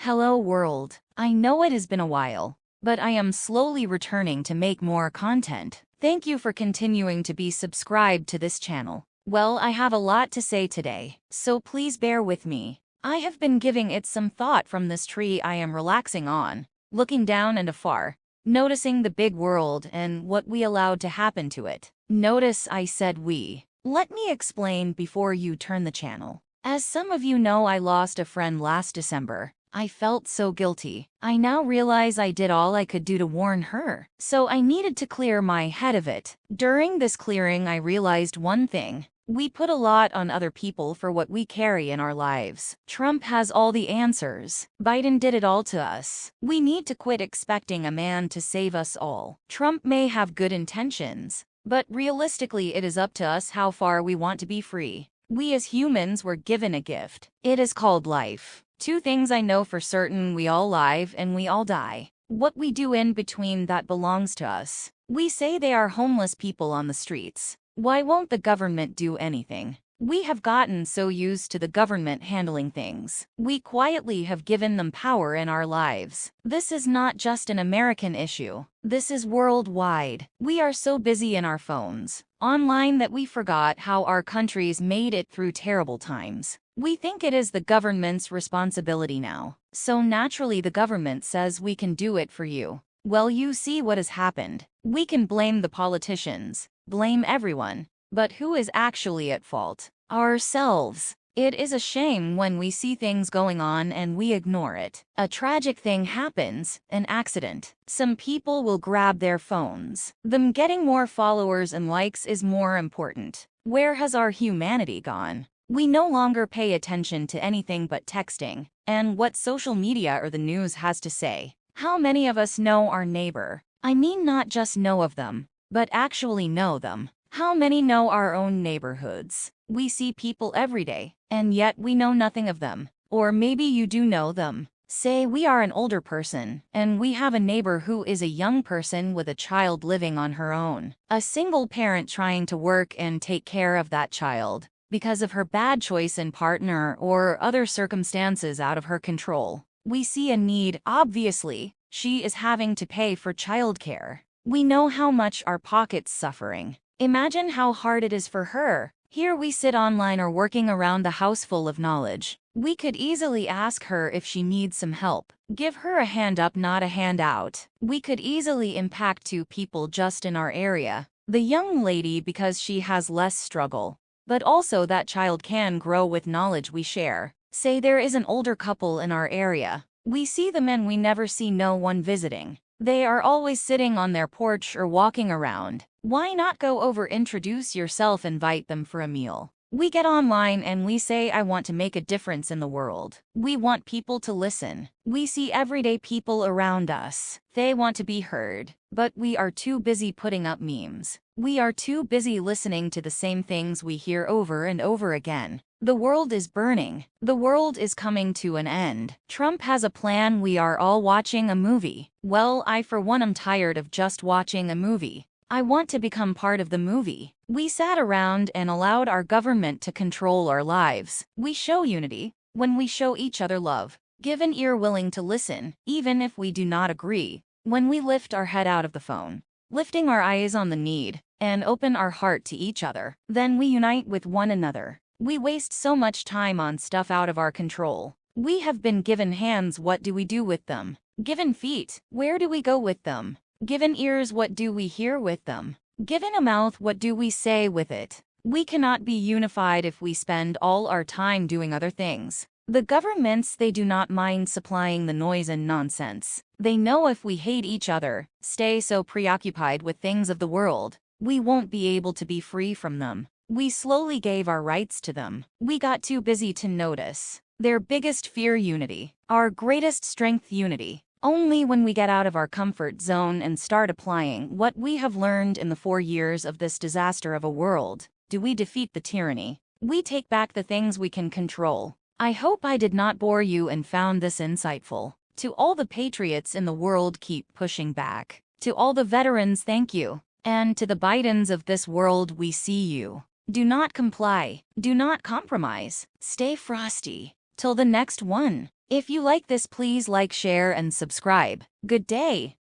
Hello world. I know it has been a while, but I am slowly returning to make more content. Thank you for continuing to be subscribed to this channel. Well, I have a lot to say today, so please bear with me. I have been giving it some thought from this tree I am relaxing on, looking down and afar, noticing the big world and what we allowed to happen to it. Notice I said we. Let me explain before you turn the channel. As some of you know, I lost a friend last December. I felt so guilty. I now realize I did all I could do to warn her, so I needed to clear my head of it. During this clearing, I realized one thing. We put a lot on other people for what we carry in our lives. Trump has all the answers. Biden did it all to us. We need to quit expecting a man to save us all. Trump may have good intentions, but realistically it is up to us how far we want to be free. We as humans were given a gift. It is called life. Two things I know for certain: we all live and we all die. What we do in between that belongs to us. We say they are homeless people on the streets. Why won't the government do anything? We have gotten so used to the government handling things. We quietly have given them power in our lives. This is not just an American issue. This is worldwide. We are so busy in our phones, online, that we forgot how our countries made it through terrible times. We think it is the government's responsibility now. So naturally the government says we can do it for you. Well, you see what has happened. We can blame the politicians, blame everyone. But who is actually at fault? Ourselves. It is a shame when we see things going on and we ignore it. A tragic thing happens, an accident. Some people will grab their phones. Them getting more followers and likes is more important. Where has our humanity gone? We no longer pay attention to anything but texting and what social media or the news has to say. How many of us know our neighbor? I mean, not just know of them, but actually know them. How many know our own neighborhoods? We see people every day, and yet we know nothing of them. Or maybe you do know them. Say we are an older person, and we have a neighbor who is a young person with a child living on her own. A single parent trying to work and take care of that child because of her bad choice in partner or other circumstances out of her control. We see a need. Obviously, she is having to pay for childcare. We know how much our pockets suffering. Imagine how hard it is for her. Here we sit online or working around the house full of knowledge. We could easily ask her if she needs some help. Give her a hand up, not a handout. We could easily impact two people just in our area. The young lady because she has less struggle. But also that child can grow with knowledge we share. Say there is an older couple in our area. We see them and we never see no one visiting. They are always sitting on their porch or walking around. Why not go over, introduce yourself, invite them for a meal? We get online and we say, I want to make a difference in the world. We want people to listen. We see everyday people around us. They want to be heard. But we are too busy putting up memes. We are too busy listening to the same things we hear over and over again. The world is burning. The world is coming to an end. Trump has a plan. We are all watching a movie. Well, I for one am tired of just watching a movie. I want to become part of the movie. We sat around and allowed our government to control our lives. We show unity when we show each other love. Give an ear, willing to listen, even if we do not agree. When we lift our head out of the phone, lifting our eyes on the need, and open our heart to each other, then we unite with one another. We waste so much time on stuff out of our control. We have been given hands. What do we do with them? Given feet, where do we go with them? Given ears, what do we hear with them? Given a mouth, what do we say with it? We cannot be unified if we spend all our time doing other things. The governments, they do not mind supplying the noise and nonsense. They know if we hate each other, stay so preoccupied with things of the world, we won't be able to be free from them. We slowly gave our rights to them. We got too busy to notice. Their biggest fear, unity. Our greatest strength, unity. Only when we get out of our comfort zone and start applying what we have learned in the 4 years of this disaster of a world, do we defeat the tyranny. We take back the things we can control. I hope I did not bore you and found this insightful. To all the patriots in the world, keep pushing back. To all the veterans, thank you. And to the Bidens of this world, we see you. Do not comply. Do not compromise. Stay frosty. Till the next one. If you like this, please like, share, and subscribe. Good day.